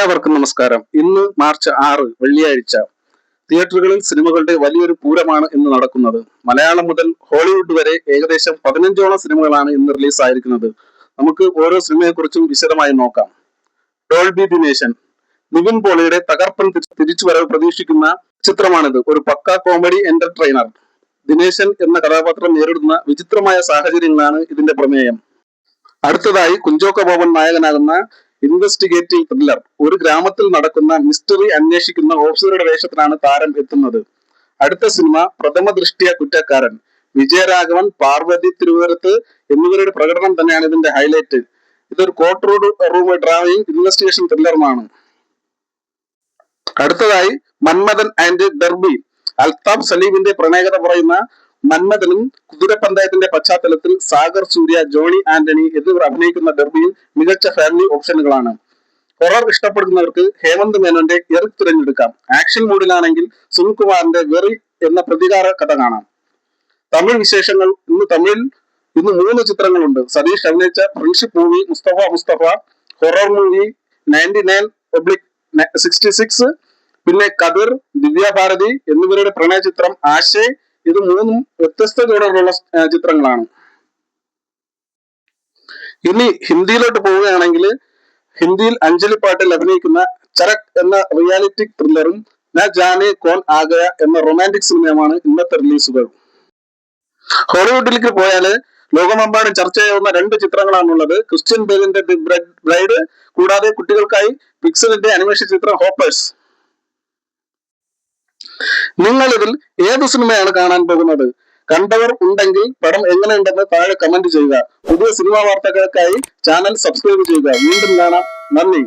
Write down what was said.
എല്ലാവർക്കും നമസ്കാരം. ഇന്ന് മാർച്ച് 6 വെള്ളിയാഴ്ച. തിയേറ്ററുകളിൽ സിനിമകളുടെ വലിയൊരു പൂരമാണ് ഇന്ന് നടക്കുന്നത്. മലയാളം മുതൽ ഹോളിവുഡ് വരെ ഏകദേശം 15ഓളം സിനിമകളാണ് ഇന്ന് റിലീസ് ആയിരിക്കുന്നത്. നമുക്ക് ഓരോ സിനിമയെക്കുറിച്ചും വിശദമായി നോക്കാം. ഡോൾബി ദിനേശൻ. നിവിൻ പോളിയുടെ തകർപ്പൻ തിരിച്ചുവരവ് പ്രതീക്ഷിക്കുന്ന ചിത്രമാണിത്. ഒരു പക്ക കോമഡി എന്റർടൈനർ. ദിനേശൻ എന്ന കഥാപാത്രം നേരിടുന്ന വിചിത്രമായ സാഹചര്യങ്ങളാണ് ഇതിന്റെ പ്രമേയം. അടുത്തതായി കുഞ്ചാക്കോ ബോബൻ നായകനാകുന്ന ഇൻവെസ്റ്റിഗേറ്റീവ് ത്രില്ലർ. ഒരു ഗ്രാമത്തിൽ നടക്കുന്ന മിസ്റ്ററി അന്വേഷിക്കുന്ന ഓഫീസറുടെ വേഷത്തിലാണ് താരം എത്തുന്നത്. അടുത്ത സിനിമ പ്രഥമ ദൃഷ്ടിയ കുറ്റക്കാരൻ. വിജയരാഘവൻ, പാർവതി തിരുവനന്തപുരത്ത് എന്നിവരുടെ പ്രകടനം തന്നെയാണ് ഇതിന്റെ ഹൈലൈറ്റ്. ഇതൊരു കോർട്ട് റൂം ഡ്രാമയും ഇൻവെസ്റ്റിഗേഷൻ ത്രില്ലറുമാണ്. അടുത്തതായി മന്മഥൻ ആൻഡ് ഡെർബി. അൽതാഫ് സലീമിന്റെ പ്രണയകഥ പറയുന്ന മന്മഥനും കുതിരപ്പന്തയത്തിന്റെ പശ്ചാത്തലത്തിൽ സാഗർ സൂര്യ, ജോണി ആന്റണി എന്നിവർ അഭിനയിക്കുന്ന ഡെർബിയും മികച്ച ഫാമിലി ഓപ്ഷനുകളാണ്. ഹൊറർ ഇഷ്ടപ്പെടുന്നവർക്ക് ഹേമന്ത് മേനോന്റെ എറിക് തിരഞ്ഞെടുക്കാം. ആക്ഷൻ മൂഡിലാണെങ്കിൽ സുനിൽകുമാറിന്റെ വെറി എന്ന പ്രതികാര കഥ കാണാം. തമിഴ് വിശേഷങ്ങൾ. ഇന്ന് 3 ചിത്രങ്ങളുണ്ട്. സതീഷ് അഭിനയിച്ച friendship movie, Mustafa horror movie 99/66, പിന്നെ കതിർ, ദിവ്യ ഭാരതി എന്നിവരുടെ പ്രണയ ചിത്രം ആശേ. ഇത് 3 വ്യത്യസ്ത ജോണറിലുള്ള ചിത്രങ്ങളാണ്. ഇനി ഹിന്ദിയിലോട്ട് പോവുകയാണെങ്കിൽ ഹിന്ദിയിൽ അഞ്ജലി പാട്ടിൽ അഭിനയിക്കുന്ന ചരക് എന്ന റിയാലിറ്റി ത്രില്ലറും ന ജാനെ കോൻ ആ ഗയ എന്ന റൊമാൻറ്റിക് സിനിമയുമാണ് ഇന്നത്തെ റിലീസുകൾ. ഹോളിവുഡിലേക്ക് പോയാല് ലോകമെമ്പാടും ചർച്ച ചെയ്യാവുന്ന 2 ചിത്രങ്ങളാണുള്ളത്. ക്രിസ്ത്യൻ ബേലിന്റെ ദി ബ്രൈഡ്, കൂടാതെ കുട്ടികൾക്കായി പിക്സലിന്റെ അനിമേഷൻ ചിത്രം ഹോപ്പേഴ്സ്. നിങ്ങൾ ഇതിൽ ഏത് സിനിമയാണ് കാണാൻ പോകുന്നത്? കണ്ടവർ ഉണ്ടെങ്കിൽ പടം എങ്ങനെയുണ്ടെന്ന് താഴെ കമന്റ് ചെയ്യുക. പുതിയ സിനിമാ വാർത്തകൾക്കായി ചാനൽ സബ്സ്ക്രൈബ് ചെയ്യുക. വീണ്ടും കാണാം. നന്ദി.